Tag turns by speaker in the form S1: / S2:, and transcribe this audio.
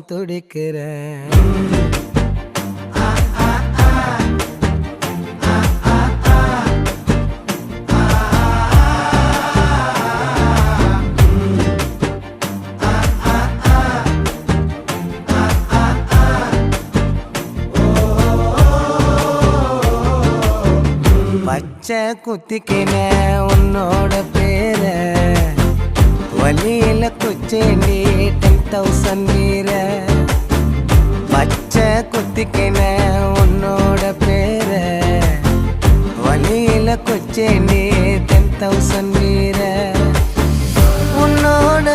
S1: துடிக்கிறேன். பச்சை குத்திக்கின உன்னோட பேர வலியில குச்சேண்டி 10,000 வீர. பச்சை குத்திக்கின உன்னோட பேர வலியில குச்சேண்டி 10,000 வீர. உன்னோட